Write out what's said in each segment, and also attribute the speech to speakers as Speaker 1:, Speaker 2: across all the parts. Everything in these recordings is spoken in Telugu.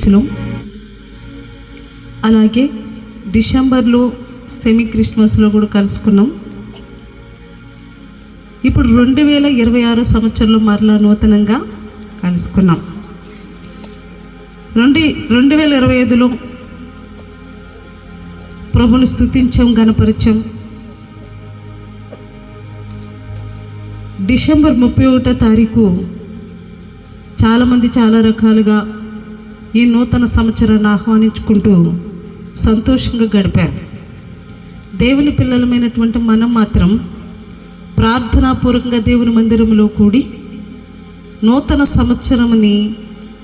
Speaker 1: డేట్స్లో, అలాగే డిసెంబర్లో సెమీ క్రిస్మస్లో కూడా కలుసుకున్నాం. ఇప్పుడు 2026 సంవత్సరంలో మరలా నూతనంగా కలుసుకున్నాం. 2025లో ప్రభుని స్తుతించాం, గణపరిచాం. డిసెంబర్ 31వ తారీఖు చాలామంది చాలా రకాలుగా ఈ నూతన సంవత్సరాన్ని ఆహ్వానించుకుంటూ సంతోషంగా గడిపారు. దేవుని పిల్లలమైనటువంటి మనం మాత్రం ప్రార్థనాపూర్వకంగా దేవుని మందిరంలో కూడి నూతన సంవత్సరంని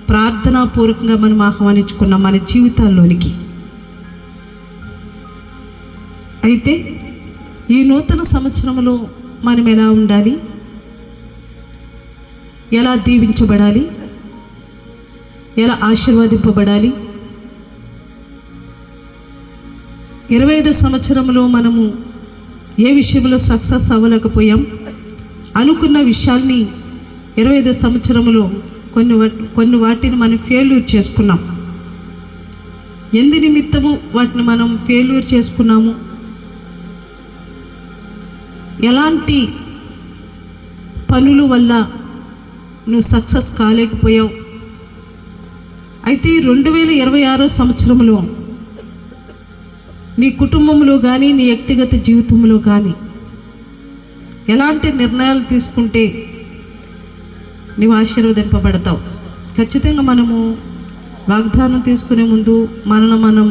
Speaker 1: ప్రార్థనాపూర్వకంగా మనం ఆహ్వానించుకున్నాం మన జీవితాల్లోనికి. అయితే ఈ నూతన సంవత్సరంలో మనం ఎలా ఉండాలి, ఎలా దీవించబడాలి, ఎలా ఆశీర్వదింపబడాలి, 25వ సంవత్సరంలో మనము ఏ విషయంలో సక్సెస్ అవ్వలేకపోయాం, అనుకున్న విషయాల్ని 25వ సంవత్సరంలో కొన్ని వాటిని మనం ఫెయిల్యూర్ చేసుకున్నాం. ఎందు నిమిత్తము వాటిని మనం ఫెయిల్యూర్ చేసుకున్నాము, ఎలాంటి పనుల వల్ల నువ్వు సక్సెస్ కాలేకపోయావు. అయితే 2026 సంవత్సరంలో నీ కుటుంబంలో కానీ నీ వ్యక్తిగత జీవితంలో కానీ ఎలాంటి నిర్ణయాలు తీసుకుంటే నీవు ఆశీర్వదింపబడతావు. ఖచ్చితంగా మనము వాగ్దానం తీసుకునే ముందు మనం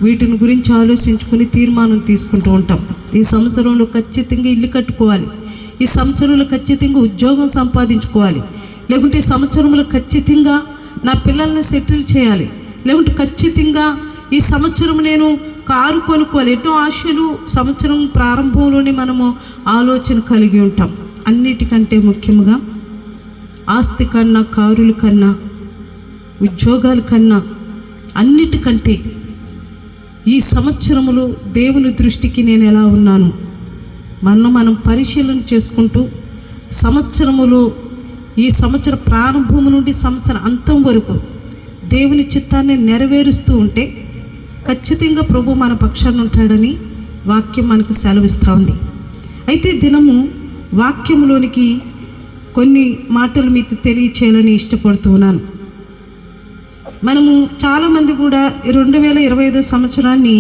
Speaker 1: వీటిని గురించి ఆలోచించుకుని తీర్మానం తీసుకుంటూ ఉంటాం. ఈ సంవత్సరంలో ఖచ్చితంగా ఇల్లు కట్టుకోవాలి, ఈ సంవత్సరంలో ఖచ్చితంగా ఉద్యోగం సంపాదించుకోవాలి, లేకుంటే ఈ సంవత్సరంలో ఖచ్చితంగా నా పిల్లల్ని సెటిల్ చేయాలి, లేకుంటే ఖచ్చితంగా ఈ సంవత్సరం నేను కారు కొనుక్కోవాలి. ఎన్నో ఆశలు సంవత్సరం ప్రారంభంలోనే మనము ఆలోచన కలిగి ఉంటాం. అన్నిటికంటే ముఖ్యంగా ఆస్తి కన్నా, కారుల కన్నా, ఉద్యోగాల కన్నా, అన్నిటికంటే ఈ సంవత్సరములో దేవుని దృష్టికి నేను ఎలా ఉన్నాను మనం పరిశీలన చేసుకుంటూ సంవత్సరములో ఈ సంవత్సర ప్రారంభం నుండి సంవత్సరం అంతం వరకు దేవుని చిత్తాన్ని నెరవేరుస్తూ ఉంటే ఖచ్చితంగా ప్రభు మన పక్షాన ఉంటాడని వాక్యం మనకు సెలవిస్తూ ఉంది. అయితే దినము వాక్యంలోనికి కొన్ని మాటలు మీకు తెలియచేయాలని ఇష్టపడుతూ ఉన్నాను. మనము చాలామంది కూడా 2025 సంవత్సరాన్ని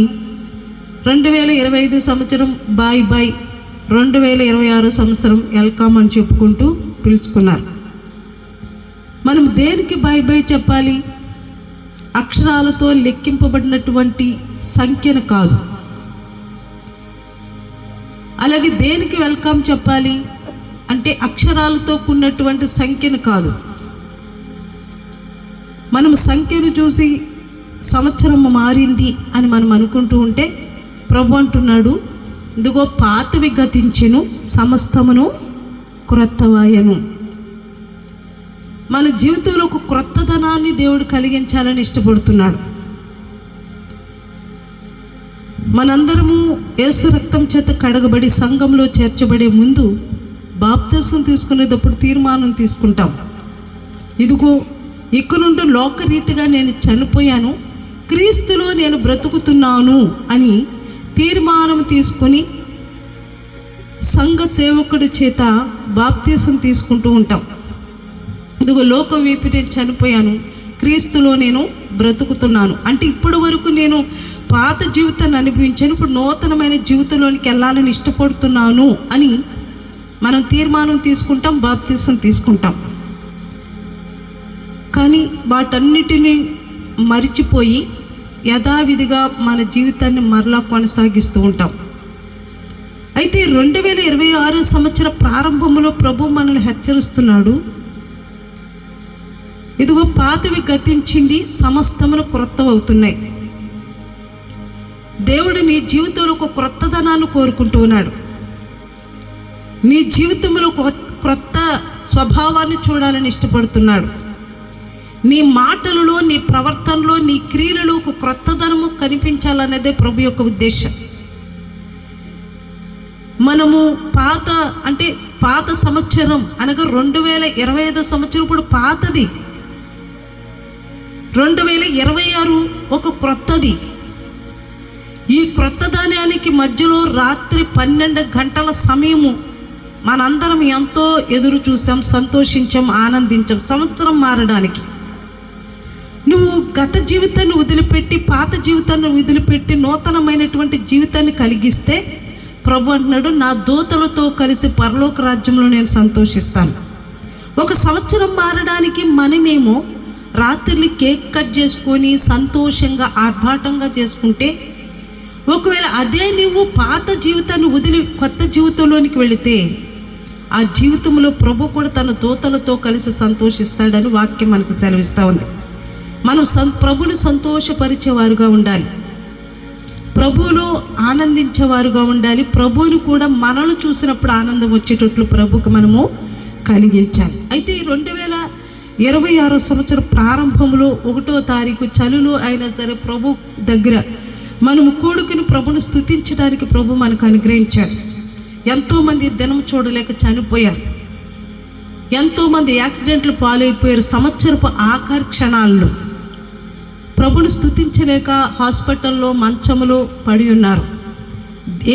Speaker 1: 2025 సంవత్సరం బాయ్ 2026 సంవత్సరం వెల్కమ్ అని చెప్పుకుంటూ పిలుచుకున్నారు. మనం దేనికి బాయ్ చెప్పాలి? అక్షరాలతో లెక్కింపబడినటువంటి సంఖ్యను కాదు. అలాగే దేనికి వెల్కమ్ చెప్పాలి అంటే అక్షరాలతో కూడినటువంటి సంఖ్యను కాదు. మనం సంఖ్యను చూసి సంవత్సరం మారింది అని మనం అనుకుంటూ ఉంటే ప్రభు అంటున్నాడు, ఇదిగో పాతవి గతించెను, సమస్తమును క్రొత్తవాయను. మన జీవితంలో ఒక క్రొత్తదనాన్ని దేవుడు కలిగించాలని ఇష్టపడుతున్నాడు. మనందరము యేసు రక్తం చేత కడగబడి సంఘంలో చేర్చబడే ముందు బాప్తిసం తీసుకునేటప్పుడు తీర్మానం తీసుకుంటాం. ఇదిగో ఇక నుండి లోకరీతిగా నేను చనిపోయాను, క్రీస్తులో నేను బ్రతుకుతున్నాను అని తీర్మానం తీసుకొని సంఘ సేవకుడి చేత బాప్తిసం తీసుకుంటూ ఉంటాం. ఇదిగో లోక వీపి నేను చనిపోయాను, క్రీస్తులో నేను బ్రతుకుతున్నాను అంటే ఇప్పటి వరకు నేను పాత జీవితాన్ని అనుభవించాను, ఇప్పుడు నూతనమైన జీవితంలోనికి వెళ్ళాలని ఇష్టపడుతున్నాను అని మనం తీర్మానం తీసుకుంటాం, బాప్తిసం తీసుకుంటాం. కానీ వాటన్నిటినీ మరిచిపోయి యథావిధిగా మన జీవితాన్ని మరలా కొనసాగిస్తూ ఉంటాం. అయితే 2026 సంవత్సర ప్రారంభంలో ప్రభు మనల్ని హెచ్చరిస్తున్నాడు, ఇదిగో పాతవి గతించింది, సమస్తమును క్రొత్తవవుతున్నాయి. దేవుడు నీ జీవితంలో ఒక క్రొత్తదనాన్ని కోరుకుంటూ ఉన్నాడు. నీ జీవితంలో ఒక క్రొత్త స్వభావాన్ని చూడాలని ఇష్టపడుతున్నాడు. నీ మాటలలో, నీ ప్రవర్తనలో, నీ క్రియలలో ఒక క్రొత్తదనము కనిపించాలనేదే ప్రభు యొక్క ఉద్దేశం. మనము పాత సంవత్సరం అనగా 2025 సంవత్సరం ఇప్పుడు పాతది. 2026 ఒక క్రొత్తది. ఈ క్రొత్త ధాన్యానికి మధ్యలో రాత్రి 12 గంటల సమయము మనందరం ఎంతో ఎదురు చూసాం, సంతోషించాం, ఆనందించాం. సంవత్సరం మారడానికి నువ్వు గత జీవితాన్ని వదిలిపెట్టి, పాత జీవితాన్ని వదిలిపెట్టి నూతనమైనటువంటి జీవితాన్ని కలిగిస్తే ప్రభు అంటున్నాడు, నా దూతలతో కలిసి పరలోక రాజ్యంలో నేను సంతోషిస్తాను. ఒక సంవత్సరం మారడానికి మనమేమో రాత్రిని కేక్ కట్ చేసుకొని సంతోషంగా ఆర్భాటంగా చేసుకుంటే, ఒకవేళ అదే నువ్వు పాత జీవితాన్ని వదిలి కొత్త జీవితంలోనికి వెళితే ఆ జీవితంలో ప్రభు కూడా తన దూతలతో కలిసి సంతోషిస్తాడని వాక్యం మనకు సెలవిస్తూ ఉంది. మనం ప్రభుని సంతోషపరిచేవారుగా ఉండాలి, ప్రభువులో ఆనందించేవారుగా ఉండాలి. ప్రభువుని కూడా మనల్ని చూసినప్పుడు ఆనందం వచ్చేటట్లు ప్రభుకి మనము కలిగించాలి. అయితే ఈ 2026 సంవత్సరం ప్రారంభంలో 1వ తారీఖు చలులో అయినా సరే ప్రభు దగ్గర మనము కూడుకుని ప్రభుని స్తుతించడానికి ప్రభు మనకు అనుగ్రహించాడు. ఎంతోమంది దినం చూడలేక చనిపోయారు, ఎంతోమంది యాక్సిడెంట్లు పాలైపోయారు. సంవత్సరపు ఆఖరి క్షణాల్లో ప్రభుని స్తుతించలేక హాస్పిటల్లో మంచములో పడి ఉన్నారు.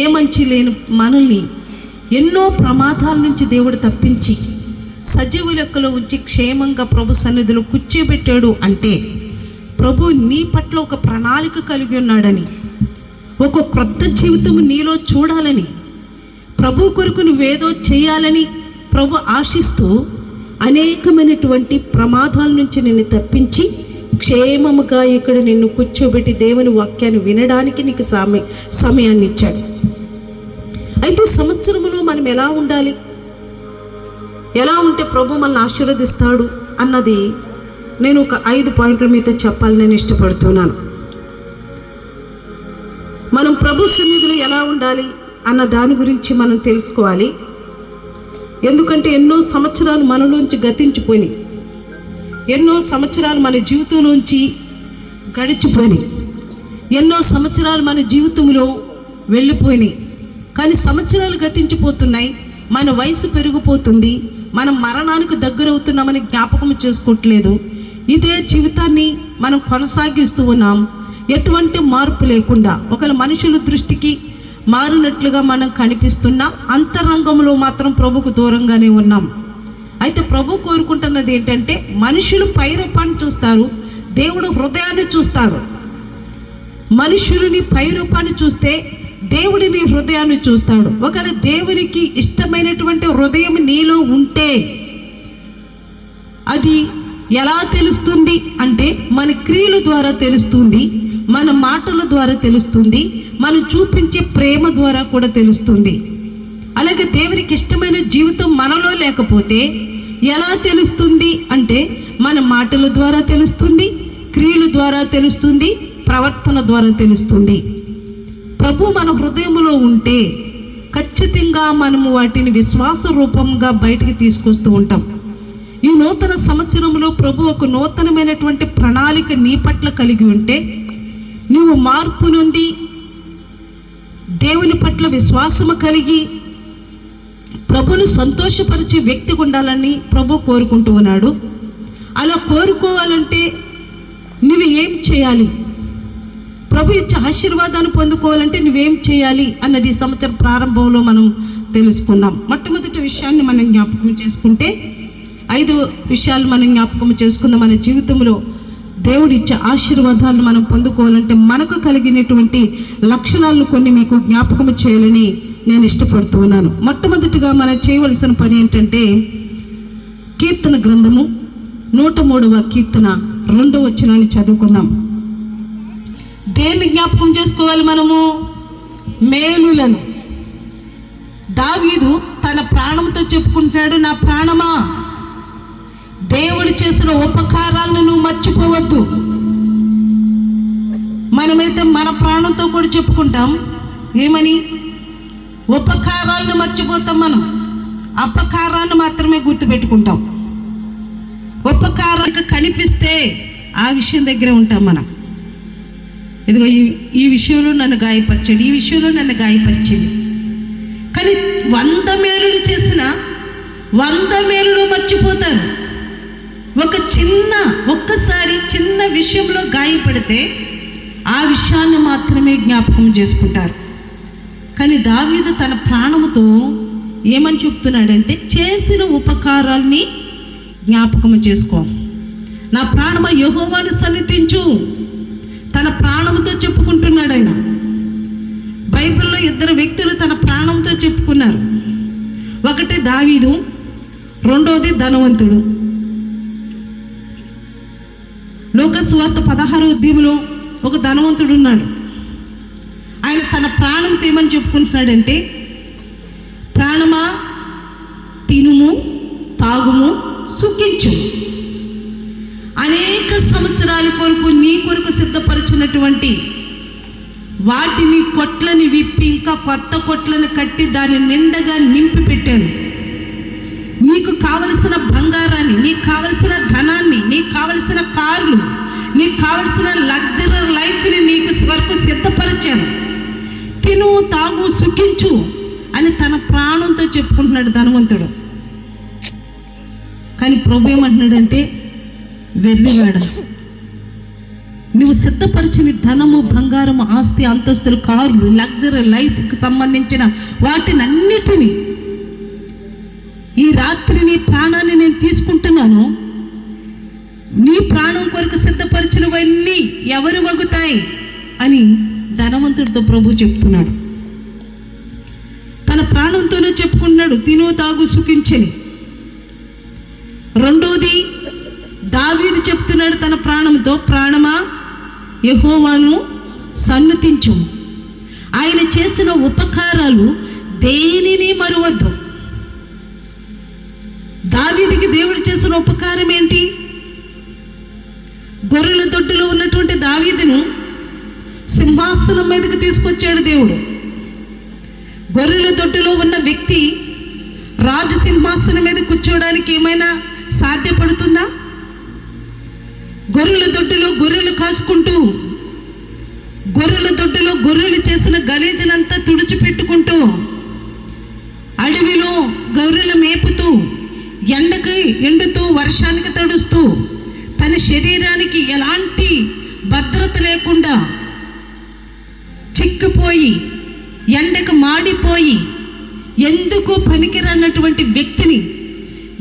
Speaker 1: ఏ మంచి లేని మనల్ని ఎన్నో ప్రమాదాల నుంచి దేవుడు తప్పించి సజీవ లెక్కలో ఉంచి క్షేమంగా ప్రభు సన్నిధిలో కూర్చోబెట్టాడు అంటే ప్రభు నీ పట్ల ఒక ప్రణాళిక కలిగి ఉన్నాడని, ఒక క్రొత్త జీవితం నీలో చూడాలని, ప్రభు కొరకు నువ్వేదో చేయాలని ప్రభు ఆశిస్తూ అనేకమైనటువంటి ప్రమాదాల నుంచి నిన్ను తప్పించి క్షేమముగా ఇక్కడ నిన్ను కూర్చోబెట్టి దేవుని వాక్యాన్ని వినడానికి నీకు సమయాన్ని ఇచ్చాడు. అయితే సంవత్సరంలో మనం ఎలా ఉండాలి, ఎలా ఉంటే ప్రభు మనల్ని ఆశీర్వదిస్తాడు అన్నది నేను ఒక 5 పాయింట్లు మీతో చెప్పాలని నేను ఇష్టపడుతున్నాను. మనం ప్రభు సన్నిధిలో ఎలా ఉండాలి అన్న దాని గురించి మనం తెలుసుకోవాలి. ఎందుకంటే ఎన్నో సంవత్సరాలు మనలోంచి గతించిపోయినాయి, ఎన్నో సంవత్సరాలు మన జీవితంలోంచి గడిచిపోయినాయి, ఎన్నో సంవత్సరాలు మన జీవితంలో వెళ్ళిపోయినాయి. కానీ సంవత్సరాలు గతించిపోతున్నాయి, మన వయసు పెరిగిపోతుంది, మనం మరణానికి దగ్గరవుతున్నామని జ్ఞాపకం చేసుకోవట్లేదు. ఇదే జీవితాన్ని మనం కొనసాగిస్తూ ఉన్నాం, ఎటువంటి మార్పు లేకుండా. ఒకవేళ మనుషుల దృష్టికి మారినట్లుగా మనం కనిపిస్తున్నా అంతరంగంలో మాత్రం ప్రభుకు దూరంగానే ఉన్నాం. అయితే ప్రభు కోరుకుంటున్నది ఏంటంటే, మనుషులు పై రూపాన్ని చూస్తారు, దేవుడు హృదయాన్ని చూస్తాడు. మనుషులని పై రూపాన్ని చూస్తే దేవుడిని హృదయాన్ని చూస్తాడు. ఒకవేళ దేవునికి ఇష్టమైనటువంటి హృదయం నీలో ఉంటే అది ఎలా తెలుస్తుంది అంటే, మన క్రియల ద్వారా తెలుస్తుంది, మన మాటల ద్వారా తెలుస్తుంది, మనం చూపించే ప్రేమ ద్వారా కూడా తెలుస్తుంది. అలాగే దేవునికి ఇష్టమైన జీవితం మనలో లేకపోతే ఎలా తెలుస్తుంది అంటే, మన మాటల ద్వారా తెలుస్తుంది, క్రియల ద్వారా తెలుస్తుంది, ప్రవర్తన ద్వారా తెలుస్తుంది. ప్రభు మన హృదయంలో ఉంటే ఖచ్చితంగా మనము వాటిని విశ్వాస రూపంగా బయటికి తీసుకొస్తూ ఉంటాం. ఈ నూతన సంవత్సరంలో ప్రభు ఒక నూతనమైనటువంటి ప్రణాళిక నీ పట్ల కలిగి ఉంటే, నువ్వు మార్పు నొంది దేవుని పట్ల విశ్వాసము కలిగి ప్రభుని సంతోషపరిచే వ్యక్తిగా ఉండాలని ప్రభు కోరుకుంటూ ఉన్నాడు. అలా కోరుకోవాలంటే నువ్వు ఏం చేయాలి, ప్రభు ఇచ్చే ఆశీర్వాదాన్ని పొందుకోవాలంటే నువ్వేం చేయాలి అన్నది సంవత్సరం ప్రారంభంలో మనం తెలుసుకుందాం. మొట్టమొదటి విషయాన్ని మనం జ్ఞాపకం చేసుకుంటే, 5 విషయాలు మనం జ్ఞాపకం చేసుకుందాం. మన జీవితంలో దేవుడు ఇచ్చే ఆశీర్వాదాలను మనం పొందుకోవాలంటే మనకు కలిగినటువంటి లక్షణాలను కొన్ని మీకు జ్ఞాపకం చేయాలని నేను ఇష్టపడుతూ ఉన్నాను. మొట్టమొదటిగా మనం చేయవలసిన పని ఏంటంటే, కీర్తన గ్రంథము 103వ కీర్తన 2వ వచనాన్ని చదువుకుందాం. దేన్ని జ్ఞాపకం చేసుకోవాలి మనము? మేలులను. దావీదు తన ప్రాణంతో చెప్పుకుంటున్నాడు, నా ప్రాణమా దేవుడు చేసిన ఉపకారాలను నువ్వు మర్చిపోవద్దు. మనమైతే మన ప్రాణంతో కూడా చెప్పుకుంటాం, ఏమని? ఉపకారాలను మర్చిపోతాం. మనం అపకారాన్ని మాత్రమే గుర్తుపెట్టుకుంటాం. ఉపకారం కనిపిస్తే ఆ విషయం దగ్గరే ఉంటాం మనం. ఇదిగో ఈ విషయంలో నన్ను గాయపరిచాడు, ఈ విషయంలో నన్ను గాయపరిచింది. కానీ 100 మేలులు చేసిన 100 మేలులు మర్చిపోతారు. ఒక్కసారి చిన్న విషయంలో గాయపడితే ఆ విషయాన్ని మాత్రమే జ్ఞాపకం చేసుకుంటారు. కానీ దావీదు తన ప్రాణముతో ఏమని చెప్తున్నాడంటే, చేసిన ఉపకారాల్ని జ్ఞాపకం చేసుకో. నా ప్రాణమా యెహోవాను సన్నిధించు. తన ప్రాణంతో చెప్పుకుంటున్నాడు ఆయన. బైబిల్లో 2 వ్యక్తులు తన ప్రాణంతో చెప్పుకున్నారు. ఒకటి దావీదు, రెండోది ధనవంతుడు. లూకా సువార్త 16వ అధ్యాయంలో ఒక ధనవంతుడు ఉన్నాడు. ఆయన తన ప్రాణంతో ఏమని చెప్పుకుంటున్నాడంటే, ప్రాణమా తినుము, తాగుము, సుఖించు. అనేక సంవత్సరాల కొరకు నీ కొరకు సిద్ధపరిచినటువంటి వాటిని కొట్లని విప్పి ఇంకా కొత్త కొట్లను కట్టి దాని నిండగా నింపి పెట్టాను. నీకు కావలసిన బంగారాన్ని, నీకు కావలసిన ధనాన్ని, నీకు కావలసిన కార్లు, నీకు కావలసిన లగ్జరీ లైఫ్ని నీకు వరకు సిద్ధపరిచాను. తిను, తాగు, సుఖించు అని తన ప్రాణంతో చెప్పుకుంటున్నాడు ధనవంతుడు. కానీ ప్రభు ఏమంటున్నాడంటే, వెర్రివాడ, నువ్వు సిద్ధపరిచిన ధనము, బంగారము, ఆస్తి, అంతస్తులు, కార్లు, లగ్జరీ లైఫ్కి సంబంధించిన వాటినన్నిటినీ ఈ రాత్రి నీ ప్రాణాన్ని నేను తీసుకుంటున్నాను. నీ ప్రాణం కొరకు సిద్ధపరిచినవన్నీ ఎవరు వగుతాయి అని ధనవంతుడితో ప్రభు చెప్తున్నాడు. తన ప్రాణంతోనే చెప్పుకుంటున్నాడు, తిను, తాగు, సుఖించని. రెండోది దావీదు చెప్తున్నాడు తన ప్రాణంతో, ప్రాణమా యెహోవాను సన్నుతించు. ఆయన చేసిన ఉపకారాలు దేనిని మరువద్దు. దావీదుకి దేవుడు చేసిన ఉపకారం ఏంటి? గొర్రెల దొడ్డులో ఉన్నటువంటి దావీదును సింహాసనం మీదకి తీసుకొచ్చాడు దేవుడు. గొర్రెల దొడ్డులో ఉన్న వ్యక్తి రాజు సింహాసనం మీద కూర్చోవడానికి ఏమైనా సాధ్యపడుతుందా? గొర్రెల దొడ్డులో గొర్రెలు కాసుకుంటూ, గొర్రెల దొడ్డులో గొర్రెలు చేసిన గలీజనంతా తుడిచిపెట్టుకుంటూ, అడవిలో గొర్రెలు మేపుతూ, ఎండకి ఎండుతూ, వర్షానికి తడుస్తూ, తన శరీరానికి ఎలాంటి భద్రత లేకుండా చిక్కిపోయి, ఎండకు మాడిపోయి, ఎందుకు పనికిరన్నటువంటి వ్యక్తిని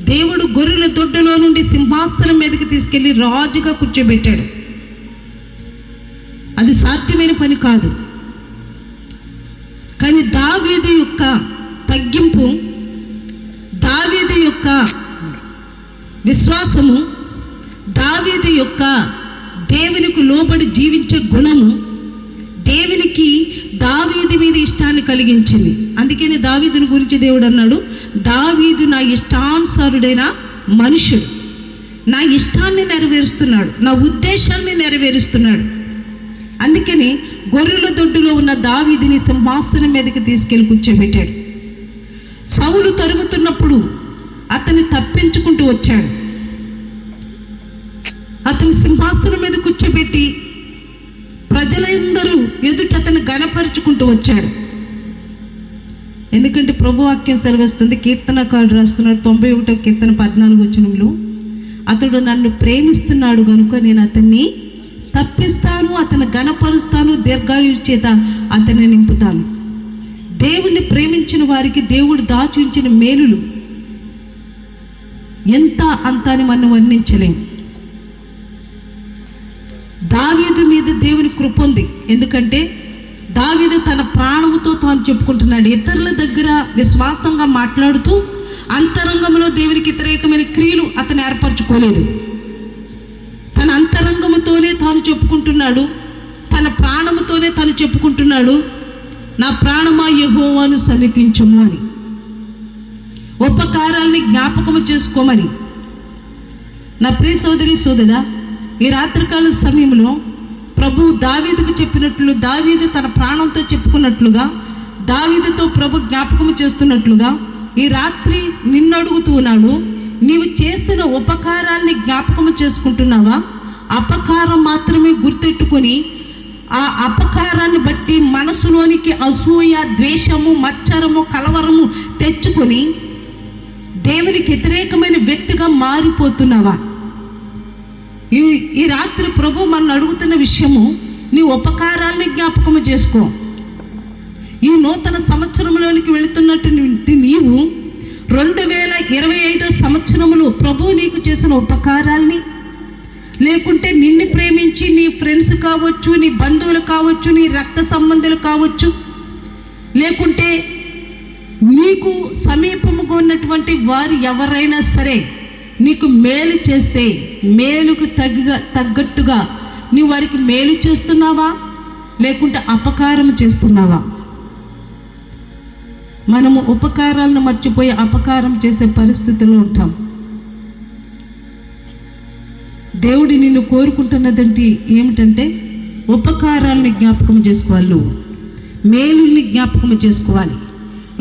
Speaker 1: దేవుడు గొర్రెల దొడ్డులో నుండి సింహాసనం మీదకి తీసుకెళ్ళి రాజుగా కూర్చోబెట్టాడు. అది సాధ్యమైన పని కాదు. కానీ దావీదు యొక్క తగ్గింపు, దావీదు యొక్క విశ్వాసము, దావీదు యొక్క దేవునికి లోబడి జీవించే గుణము దేవునికి దావీదు మీద ఇష్టాన్ని కలిగించింది. అందుకని దావీదుని గురించి దేవుడు అన్నాడు, దావీదు నా ఇష్టానుసారుడైన మనుషుడు, నా ఇష్టాన్ని నెరవేరుస్తున్నాడు, నా ఉద్దేశాన్ని నెరవేరుస్తున్నాడు. అందుకని గొర్రెల దొడ్డులో ఉన్న దావీదుని సింహాసనం మీదకి తీసుకెళ్ళి కూర్చోబెట్టాడు. సౌలు తరుముతున్నప్పుడు అతన్ని తప్పించుకుంటూ వచ్చాడు. అతని సింహాసనం మీద కూర్చోబెట్టి ప్రజలందరూ ఎదుట అతను గణపరుచుకుంటూ వచ్చాడు. ఎందుకంటే ప్రభు వాక్యం సెలవిస్తుంది, కీర్తనకారుడు రాస్తున్నాడు 91వ కీర్తన 14వ వచనంలో, అతడు నన్ను ప్రేమిస్తున్నాడు కనుక నేను అతన్ని తప్పిస్తాను, అతను గణపరుస్తాను, దీర్ఘాయువు చేత అతన్ని నింపుతాను. దేవుణ్ణి ప్రేమించిన వారికి దేవుడు దాచి ఉంచిన మేలులు ఎంత అంత అని మనం వర్ణించలేం. దావీదు మీద దేవుని కృప ఉంది. ఎందుకంటే దావీదు తన ప్రాణముతో తాను చెప్పుకుంటున్నాడు. ఇతరుల దగ్గర విశ్వాసంగా మాట్లాడుతూ అంతరంగంలో దేవునికి వ్యతిరేకమైన క్రియలు అతను ఏర్పరచుకోలేదు. తన అంతరంగముతోనే తాను చెప్పుకుంటున్నాడు, తన ప్రాణముతోనే తాను చెప్పుకుంటున్నాడు, నా ప్రాణమా యెహోవాను సన్నిధించుము అని, ఉపకారాల్ని జ్ఞాపకము చేసుకోమని. నా ప్రియ సోదరి సోదరా, ఈ రాత్రికాల సమయంలో ప్రభు దావీదుకు చెప్పినట్లు, దావీదు తన ప్రాణంతో చెప్పుకున్నట్లుగా, దావీదుతో ప్రభు జ్ఞాపకము చేస్తున్నట్లుగా ఈ రాత్రి నిన్ను అడుగుతూ ఉన్నాడు, నీవు చేసిన ఉపకారాన్ని జ్ఞాపకము చేసుకుంటున్నావా? అపకారం మాత్రమే గుర్తెట్టుకొని ఆ అపకారాన్ని బట్టి మనసులోనికి అసూయ, ద్వేషము, మత్సరము, కలవరము తెచ్చుకొని దేవునికి వ్యతిరేకమైన వ్యక్తిగా మారిపోతున్నావా? ఈ రాత్రి ప్రభు మనం అడుగుతున్న విషయము, నీ ఉపకారాన్ని జ్ఞాపకము చేసుకో. ఈ నూతన సంవత్సరంలోనికి వెళుతున్నట్టు నీవు 2025 సంవత్సరములు ప్రభు నీకు చేసిన ఉపకారాల్ని, లేకుంటే నిన్ను ప్రేమించి నీ ఫ్రెండ్స్ కావచ్చు, నీ బంధువులు కావచ్చు, నీ రక్త సంబంధులు కావచ్చు, లేకుంటే నీకు సమీపముగా ఉన్నటువంటి వారు ఎవరైనా సరే నీకు మేలు చేస్తే మేలుకు తగ్గట్టుగా నీవు వారికి మేలు చేస్తున్నావా, లేకుంటే అపకారం చేస్తున్నావా? మనము ఉపకారాలను మర్చిపోయి అపకారం చేసే పరిస్థితిలో ఉంటాం. దేవుడి నిన్ను కోరుకుంటున్నదంటే ఏమిటంటే ఉపకారాలని జ్ఞాపకం చేసుకోవాలి, నువ్వు మేలుల్ని జ్ఞాపకం చేసుకోవాలి.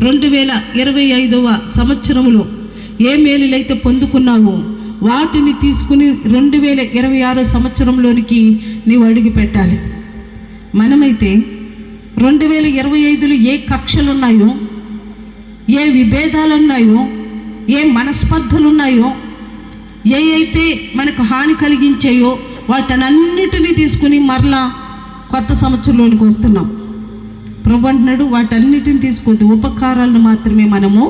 Speaker 1: 2025వ సంవత్సరంలో ఏ మేలులైతే పొందుకున్నావో వాటిని తీసుకుని 2026 సంవత్సరంలోనికి నీవు అడుగు పెట్టాలి. మనమైతే 2025లో ఏ కక్షలు ఉన్నాయో, ఏ విభేదాలు ఉన్నాయో, ఏ మనస్పర్ధలు ఉన్నాయో, ఏ అయితే మనకు హాని కలిగించాయో వాటన్నిటినీ తీసుకుని మరలా కొత్త సంవత్సరంలోనికి వస్తున్నాం. ప్రభు అంటున్నాడు, వాటన్నిటిని తీసుకోవద్దు, ఉపకారాలను మాత్రమే మనము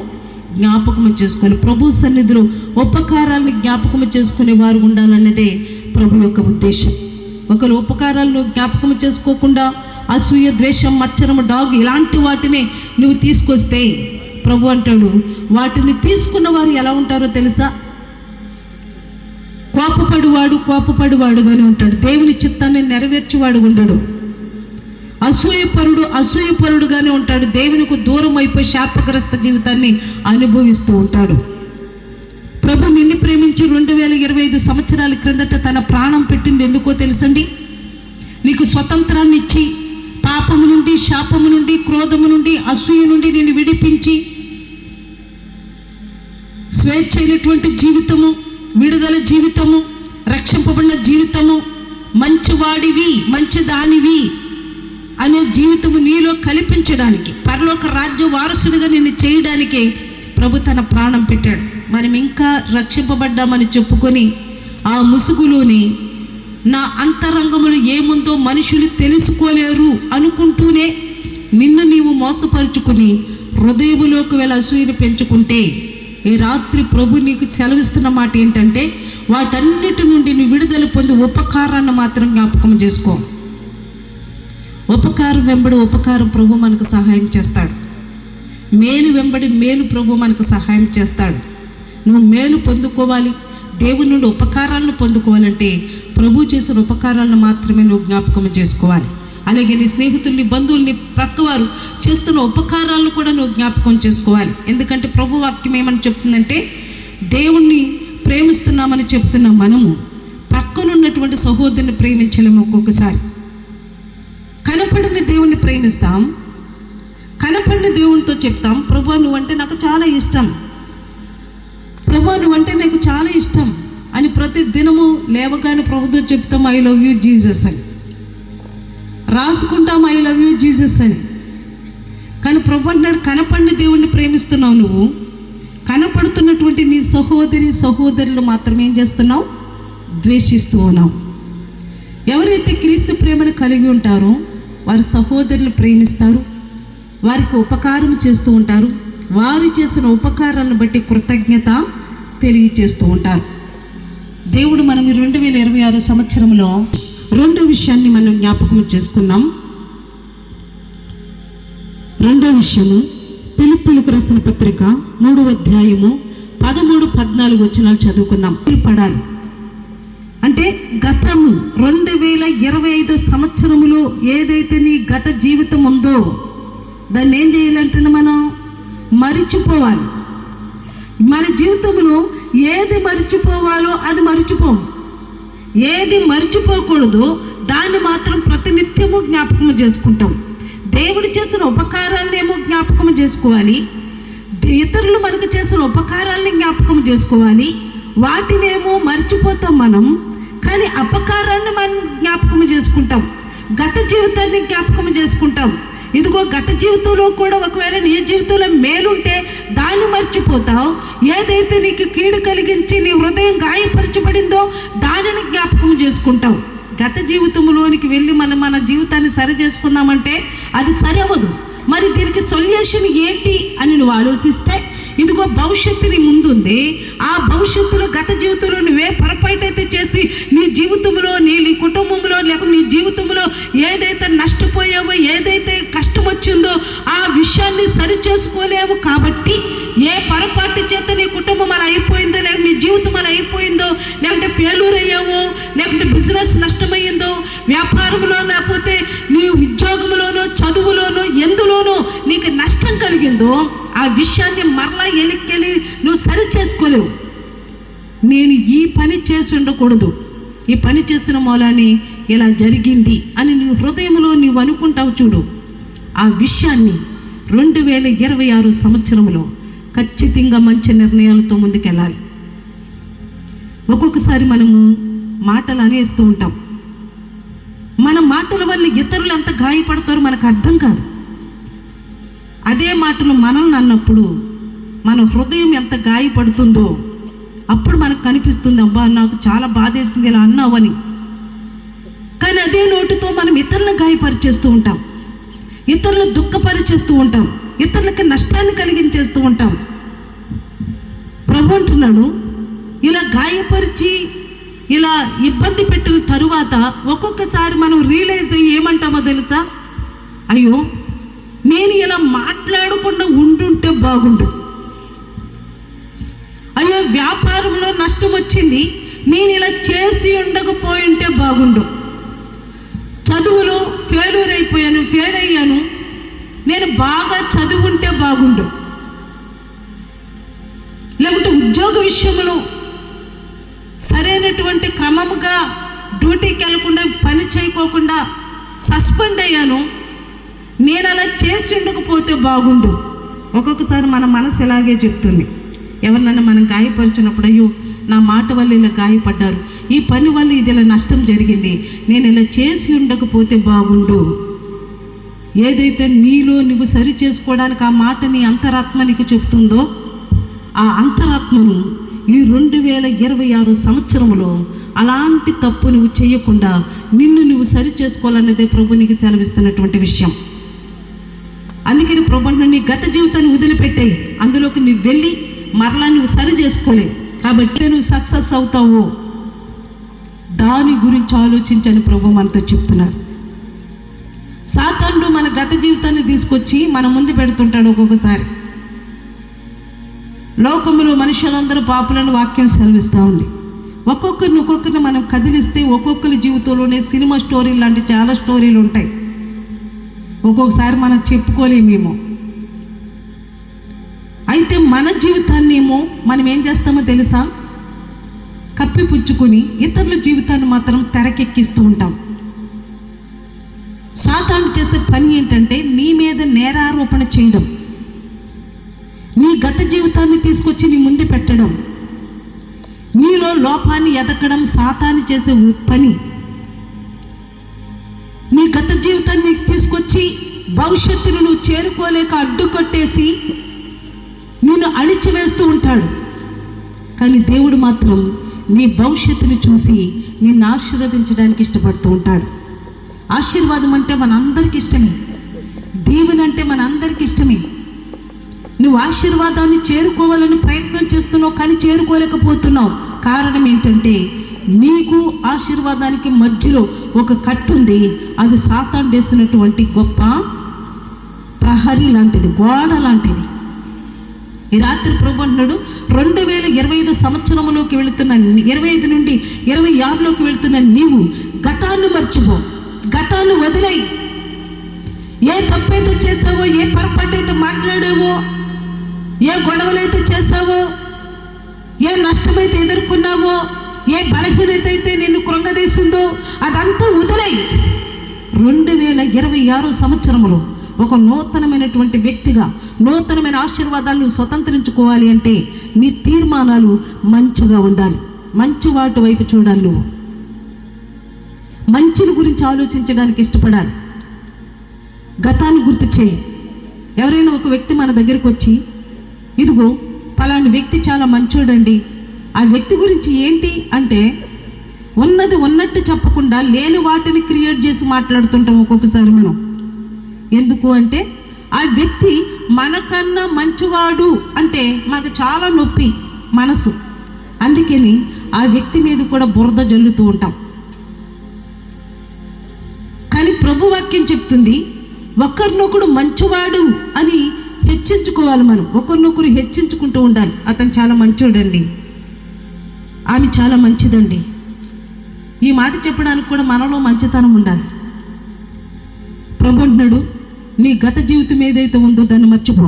Speaker 1: జ్ఞాపకం చేసుకోవాలి. ప్రభు సన్నిధిలో ఉపకారాలను జ్ఞాపకం చేసుకునే వారు ఉండాలన్నదే ప్రభు యొక్క ఉద్దేశం. ఒకరు ఉపకారాలను జ్ఞాపకం చేసుకోకుండా అసూయ, ద్వేషం, మత్సరము, డాగ్ ఇలాంటి వాటిని నువ్వు తీసుకొస్తే ప్రభు అంటాడు, వాటిని తీసుకున్న వారు ఎలా ఉంటారో తెలుసా? కోపపడువాడుగానే ఉంటాడు, దేవుని చిత్తాన్ని నెరవేర్చేవాడు ఉండడు. అసూయపరుడుగానే ఉంటాడు, దేవునికి దూరం అయిపోయి శాపగ్రస్త జీవితాన్ని అనుభవిస్తూ ఉంటాడు. ప్రభు నిన్ను ప్రేమించి 2025 సంవత్సరాల క్రిందట తన ప్రాణం పెట్టింది ఎందుకో తెలుసండి? నీకు స్వతంత్రాన్ని ఇచ్చి పాపము నుండి, శాపము నుండి, క్రోధము నుండి, అసూయ నుండి నిన్ను విడిపించి స్వేచ్ఛ అయినటువంటి జీవితము, విడుదల జీవితము, రక్షింపబడిన జీవితము, మంచివాడివి, మంచిదానివి అనే జీవితము నీలో కల్పించడానికి, పరలోక రాజ్య వారసుడిగా నిన్ను చేయడానికే ప్రభు తన ప్రాణం పెట్టాడు. మనం ఇంకా రక్షింపబడ్డామని చెప్పుకొని ఆ ముసుగులోని నా అంతరంగములు ఏముందో మనుషులు తెలుసుకోలేరు అనుకుంటూనే నిన్ను నీవు మోసపరుచుకుని హృదయములోకి వెళ్ళి అసూయను పెంచుకుంటే, ఈ రాత్రి ప్రభు నీకు సెలవిస్తున్న మాట ఏంటంటే, వాటన్నిటి నుండి నువ్వు విడుదల పొంది ఉపకారాన్ని మాత్రం జ్ఞాపకం చేసుకో. ఉపకారం వెంబడి ఉపకారం ప్రభు మనకు సహాయం చేస్తాడు. మేలు వెంబడి మేలు ప్రభు మనకు సహాయం చేస్తాడు. నువ్వు మేలు పొందుకోవాలి, దేవుని నుండి ఉపకారాలను పొందుకోవాలంటే ప్రభు చేసిన ఉపకారాలను మాత్రమే నువ్వు జ్ఞాపకం చేసుకోవాలి. అలాగే నీ స్నేహితుల్ని, బంధువుల్ని, ప్రక్కవారు చేస్తున్న ఉపకారాలను కూడా నువ్వు జ్ఞాపకం చేసుకోవాలి. ఎందుకంటే ప్రభు వాక్యం ఏమని చెప్తుందంటే, దేవుణ్ణి ప్రేమిస్తున్నామని చెప్తున్న మనము ప్రక్కనున్నటువంటి సహోదరుని ప్రేమించలేము. ఒక్కొక్కసారి కనపడిన దేవుణ్ణి ప్రేమిస్తాం, కనపడిన దేవునితో చెప్తాం, ప్రభు నువ్వంటే నాకు చాలా ఇష్టం, ప్రభు నువ్వంటే నాకు చాలా ఇష్టం అని ప్రతి దినము లేవగానే ప్రభుతో చెప్తాం ఐ లవ్ యూ జీసస్ అని, రాసుకుంటాం ఐ లవ్ యూ జీసస్ అని. కానీ ప్రభు అంటున్నాడు, కనపడిన దేవుణ్ణి ప్రేమిస్తున్నావు నువ్వు, కనపడుతున్నటువంటి నీ సహోదరులు మాత్రం ఏం చేస్తున్నావు? ద్వేషిస్తూ ఉన్నావు. ఎవరైతే క్రీస్తు ప్రేమను కలిగి ఉంటారో వారి సహోదరులు ప్రేమిస్తారు, వారికి ఉపకారం చేస్తూ ఉంటారు, వారు చేసిన ఉపకారాలను బట్టి కృతజ్ఞత తెలియచేస్తూ ఉంటారు. దేవుడు మనం 2026 సంవత్సరంలో రెండో విషయాన్ని మనం జ్ఞాపకం చేసుకుందాం. రెండో విషయము ఫిలిప్పీయులకు రాసిన పత్రిక 3వ అధ్యాయము 13-14 వచనాలు చదువుకుందాం. పడాలి అంటే గతము 2025 సంవత్సరములో ఏదైతే నీ గత జీవితం ఉందో దాన్ని ఏం చేయాలంటే మనం మరిచిపోవాలి. మన జీవితంలో ఏది మరిచిపోవాలో అది మరిచిపోము, ఏది మరిచిపోకూడదో దాన్ని మాత్రం ప్రతినిత్యము జ్ఞాపకం చేసుకుంటాం. దేవుడు చేసిన ఉపకారాన్ని ఏమో జ్ఞాపకం చేసుకోవాలి, ఇతరులు మనకు చేసిన ఉపకారాన్ని జ్ఞాపకం చేసుకోవాలి, వాటినేమో మర్చిపోతాం మనం. కానీ అపకారాన్ని మనం జ్ఞాపకం చేసుకుంటాం, గత జీవితాన్ని జ్ఞాపకం చేసుకుంటాం. ఇదిగో గత జీవితంలో కూడా ఒకవేళ నీ జీవితంలో మేలుంటే దాన్ని మర్చిపోతావు. ఏదైతే నీకు కీడు కలిగించి నీ హృదయం గాయపరచబడిందో దానిని జ్ఞాపకం చేసుకుంటావు. గత జీవితంలోనికి వెళ్ళి మన జీవితాన్ని సరి చేసుకుందామంటే అది సరి అవ్వదు. మరి దీనికి సొల్యూషన్ ఏంటి అని నువ్వు ఆలోచిస్తే, ఇదిగో భవిష్యత్తు నీ ముందుంది. ఆ భవిష్యత్తులో గత జీవితంలో నువ్వే పొరపాటైతే చేసి నీ జీవితంలో నీ కుటుంబంలో లేక నీ జీవితంలో ఏదైతే నష్టపోయావో, ఏదైతే కష్టం వచ్చిందో ఆ విషయాన్ని సరి చేసుకోలేవు. కాబట్టి ఏ పొరపాటు చేత నీ కుటుంబం అలా అయిపోయిందో, లేక నీ జీవితం అలా అయిపోయిందో, లేకుంటే ఫెయిల్యూర్ అయ్యావో, లేకుంటే బిజినెస్ నష్టమయ్యిందో, వ్యాపారంలో లేకపోతే నీ ఉద్యోగంలోనో చదువులోనో ఎందులోనో నీకు నష్టం కలిగిందో, ఆ విషయాన్ని మరలా ఎలిక్కెళ్ళి నువ్వు సరి చేసుకోలేవు. నేను ఈ పని చేసి ఉండకూడదు, ఈ పని చేసిన మూలాన్ని ఇలా జరిగింది అని నీ హృదయంలో నీవు అనుకుంటావు చూడు. ఆ విషయాన్ని 2026 సంవత్సరంలో ఖచ్చితంగా మంచి నిర్ణయాలతో ముందుకెళ్ళాలి. ఒక్కొక్కసారి మనము మాటలు అనేస్తూ ఉంటాం. మన మాటల వల్ల ఇతరులు ఎంత గాయపడతారో మనకు అర్థం కాదు. అదే మాటలు మనల్ని అన్నప్పుడు మన హృదయం ఎంత గాయపడుతుందో అప్పుడు మనకు కనిపిస్తుంది, అబ్బా నాకు చాలా బాధేసింది ఇలా అన్నావని. కానీ అదే నోటితో మనం ఇతరులను గాయపరిచేస్తూ ఉంటాం, ఇతరులను దుఃఖపరిచేస్తూ ఉంటాం, ఇతరులకి నష్టాన్ని కలిగించేస్తూ ఉంటాం. ప్రభు అంటున్నాడు, ఇలా గాయపరిచి ఇలా ఇబ్బంది పెట్టిన తరువాత ఒక్కొక్కసారి మనం రియలైజ్ అయ్యి ఏమంటామో తెలుసా? అయ్యో నేను ఇలా మాట్లాడకుండా ఉండుంటే బాగుండు, అయ్యో వ్యాపారంలో నష్టం వచ్చింది నేను ఇలా చేసి ఉండకపోయింటే బాగుండు, చదువులో ఫెయిల్ అయ్యాను నేను బాగా చదువుంటే బాగుండు, లేకుంటే ఉద్యోగ విషయంలో సరైనటువంటి క్రమముగా డ్యూటీకి వెళ్ళకుండా పని చేయకోకుండా సస్పెండ్ అయ్యాను, నేను అలా చేసి ఉండకపోతే బాగుండు. ఒక్కొక్కసారి మన మనసు ఇలాగే చెప్తుంది. ఎవరినైనా మనం గాయపరిచినప్పుడు, అయ్యో నా మాట వల్ల ఇలా గాయపడ్డారు, ఈ పని వల్ల ఇది ఇలా నష్టం జరిగింది, నేను ఇలా చేసి ఉండకపోతే బాగుండు. ఏదైతే నీలో నువ్వు సరి చేసుకోవడానికి ఆ మాట నీ అంతరాత్మ నీకు చెప్తుందో, ఆ అంతరాత్మను ఈ 2026 సంవత్సరంలో అలాంటి తప్పు నువ్వు చేయకుండా నిన్ను నువ్వు సరి చేసుకోవాలన్నదే ప్రభు నీకు సెలవిస్తున్నటువంటి విషయం. అందుకని ప్రభు నీ గత జీవితాన్ని వదిలిపెట్టాయి, అందులోకి నువ్వు వెళ్ళి మరలా నువ్వు సరి చేసుకోలేవు. కాబట్టి నువ్వు సక్సెస్ అవుతావో దాని గురించి ఆలోచించని ప్రభు మనతో చెప్తున్నాడు. సాతానుడు మన గత జీవితాన్ని తీసుకొచ్చి మన ముందు పెడుతుంటాడు. ఒక్కొక్కసారి లోకములో మనుషులందరూ పాపులను వాక్యం సెలవిస్తూ ఉంది. ఒక్కొక్కరిని మనం కదిలిస్తే ఒక్కొక్కరి జీవితంలోనే సినిమా స్టోరీలు లాంటి చాలా స్టోరీలు ఉంటాయి. ఒక్కొక్కసారి మనం చెప్పుకోలేమేమో. అయితే మన జీవితాన్ని ఏమో మనం ఏం చేస్తామో తెలుసా? కప్పిపుచ్చుకొని ఇతరుల జీవితాన్ని మాత్రం తెరకెక్కిస్తూ ఉంటాం. సాతాను చేసే పని ఏంటంటే నీ మీద నేరారోపణ చేయడం, నీ గత జీవితాన్ని తీసుకొచ్చి నీ ముందు పెట్టడం, నీలో లోపాన్ని ఎదకడం సాతాను చేసే పని. నీ గత జీవితాన్ని తీసుకొచ్చి భవిష్యత్తును నువ్వు చేరుకోలేక అడ్డుకట్టేసి నిన్ను అణిచివేస్తూ ఉంటాడు. కానీ దేవుడు మాత్రం నీ భవిష్యత్తును చూసి నిన్ను ఆశీర్వదించడానికి ఇష్టపడుతూ ఉంటాడు. ఆశీర్వాదం అంటే మనందరికి ఇష్టమే, దీవెన అంటే మనందరికి ఇష్టమే. నువ్వు ఆశీర్వాదాన్ని చేరుకోవాలని ప్రయత్నం చేస్తున్నావు కానీ చేరుకోలేకపోతున్నావు. కారణం ఏంటంటే నీకు ఆశీర్వాదానికి మధ్యలో ఒక కట్టు ఉంది. అది సాతాను వేసినటువంటి గొప్ప ప్రహరీ లాంటిది, గోడ లాంటిది. ఈ రాత్రి ప్రభు అంటున్నాడు, 2025 సంవత్సరంలోకి వెళుతున్న 25 నుండి 26లోకి వెళుతున్న నీవు గతాన్ని మర్చిపో, గతాన్ని వదిలేయి. ఏ తప్పైతే చేసావో, ఏ పొరపాటు అయితే మాట్లాడావో, ఏ గొడవలైతే చేసావో, ఏ నష్టమైతే ఎదుర్కొన్నావో, ఏ బలహీనత అయితే నిన్ను కృంగదీసిందో అదంతా వదిలేయి. 2026 సంవత్సరంలో ఒక నూతనమైనటువంటి వ్యక్తిగా నూతనమైన ఆశీర్వాదాలను స్వతంత్రించుకోవాలి అంటే నీ తీర్మానాలు మంచిగా ఉండాలి. మంచి వాటి వైపు చూడాలి. నువ్వు మంచిని గురించి ఆలోచించడానికి ఇష్టపడాలి. గతాన్ని గుర్తు చేయి. ఎవరైనా ఒక వ్యక్తి మన దగ్గరికి వచ్చి, ఇదిగో పలాని వ్యక్తి చాలా మంచోడండి, ఆ వ్యక్తి గురించి ఏంటి అంటే ఉన్నది ఉన్నట్టు చెప్పకుండా లేని వాటిని క్రియేట్ చేసి మాట్లాడుతుంటాం ఒక్కొక్కసారి మనం. ఎందుకు అంటే ఆ వ్యక్తి మనకన్నా మంచివాడు అంటే మనకు చాలా నొప్పి మనసు. అందుకని ఆ వ్యక్తి మీద కూడా బురద జల్లుతూ ఉంటాం. కానీ ప్రభు వాక్యం చెప్తుంది, ఒకరినొకడు మంచివాడు అని హెచ్చించుకోవాలి. మనం ఒకరినొకరు హెచ్చించుకుంటూ ఉండాలి. అతను చాలా మంచోడండి, ఆమె చాలా మంచిదండి. ఈ మాట చెప్పడానికి కూడా మనలో మంచితనం ఉండాలి. ప్రభు అంటున్నాడు, నీ గత జీవితం ఏదైతే ఉందో దాన్ని మర్చిపో.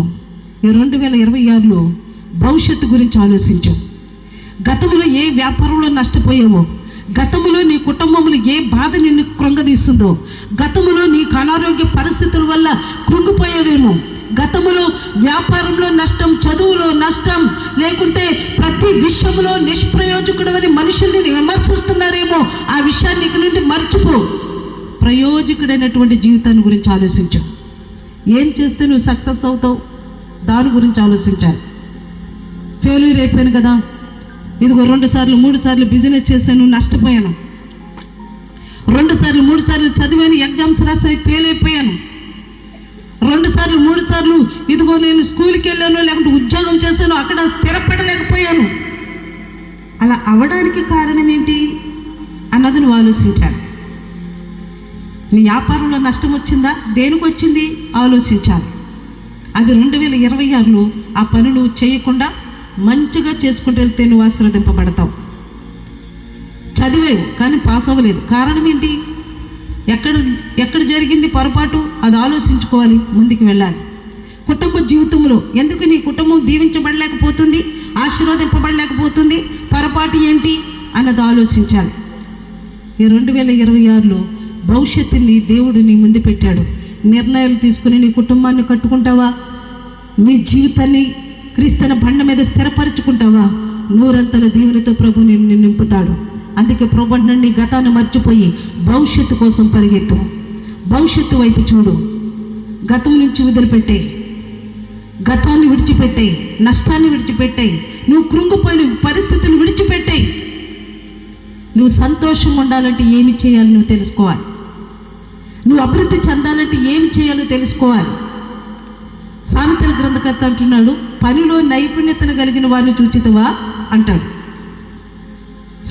Speaker 1: ఈ 2026లో భవిష్యత్తు గురించి ఆలోచించు. గతంలో ఏ వ్యాపారంలో నష్టపోయావో, గతంలో నీ కుటుంబంలో ఏ బాధ నిన్ను కృంగదీస్తుందో, గతంలో నీకు అనారోగ్య పరిస్థితుల వల్ల కృంగిపోయావేమో, గతంలో వ్యాపారంలో నష్టం, చదువులో నష్టం, లేకుంటే ప్రతి విషయంలో నిష్ప్రయోజకుడు అని మనుషుల్ని విమర్శిస్తున్నారేమో, ఆ విషయాన్ని ఇక నుండి మర్చిపో. ప్రయోజకుడైనటువంటి జీవితాన్ని గురించి ఆలోచించు. ఏం చేస్తే నువ్వు సక్సెస్ అవుతావు దాని గురించి ఆలోచించాలి. ఫెయిల్యూర్ అయిపోయాను కదా, ఇదిగో 2 సార్లు 3 సార్లు బిజినెస్ చేశాను, నష్టపోయాను. 2 సార్లు 3 సార్లు చదివాను, ఎగ్జామ్స్ రాసాయి, ఫెయిల్ అయిపోయాను. 2 సార్లు 3 సార్లు ఇదిగో నేను స్కూల్కి వెళ్ళాను, లేకుంటే ఉద్యోగం చేశాను, అక్కడ స్థిరపడలేకపోయాను. అలా అవడానికి కారణం ఏంటి అన్నది నువ్వు ఆలోచించాలి. నీ వ్యాపారంలో నష్టం వచ్చిందా, దేనికి వచ్చింది ఆలోచించాలి. అది 2026లో ఆ పని నువ్వు చేయకుండా మంచిగా చేసుకుంటూ వెళ్తే నువ్వు ఆశీర్వదింపబడతావు. చదివేవు కానీ పాస్ అవ్వలేదు, కారణం ఏంటి? ఎక్కడ జరిగింది పొరపాటు, అది ఆలోచించుకోవాలి, ముందుకు వెళ్ళాలి. కుటుంబ జీవితంలో ఎందుకు నీ కుటుంబం దీవించబడలేకపోతుంది, ఆశీర్వదింపబడలేకపోతుంది, పొరపాటు ఏంటి అన్నది ఆలోచించాలి. ఈ 2026లో భవిష్యత్తుని దేవుడు నీ ముందు పెట్టాడు. నిర్ణయాలు తీసుకుని నీ కుటుంబాన్ని కట్టుకుంటావా, నీ జీవితాన్ని క్రీస్తున బండ మీద స్థిరపరచుకుంటావా? నూరంతల దీవెనతో ప్రభు నిన్ను నింపుతాడు. అందుకే ప్రభు నీ గతాన్ని మర్చిపోయి భవిష్యత్తు కోసం పరిగెత్తు. భవిష్యత్తు వైపు చూడు. గతం నుంచి వదిలిపెట్టే, గతాన్ని విడిచిపెట్టే, నష్టాన్ని విడిచిపెట్టే, నువ్వు కృంగిపోయిన పరిస్థితులు విడిచిపెట్టే. నువ్వు సంతోషం ఉండాలంటే ఏమి చేయాలి నువ్వు తెలుసుకోవాలి. నువ్వు అభివృద్ధి చెందాలంటే ఏమి చేయాలో తెలుసుకోవాలి. సామెతల గ్రంథకర్త అంటున్నాడు, పనిలో నైపుణ్యతను కలిగిన వారిని చూచితవా అంటాడు.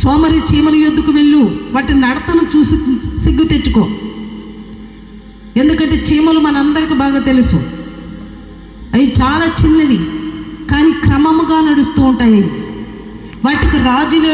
Speaker 1: సోమరి చీమల యొద్దకు వెళ్ళు, వాటి నడతను చూసి సిగ్గు తెచ్చుకో. ఎందుకంటే చీమలు మనందరికీ బాగా తెలుసు, అవి చాలా చిన్నవి కానీ క్రమముగా నడుస్తూ ఉంటాయి. వాటికి రాజులే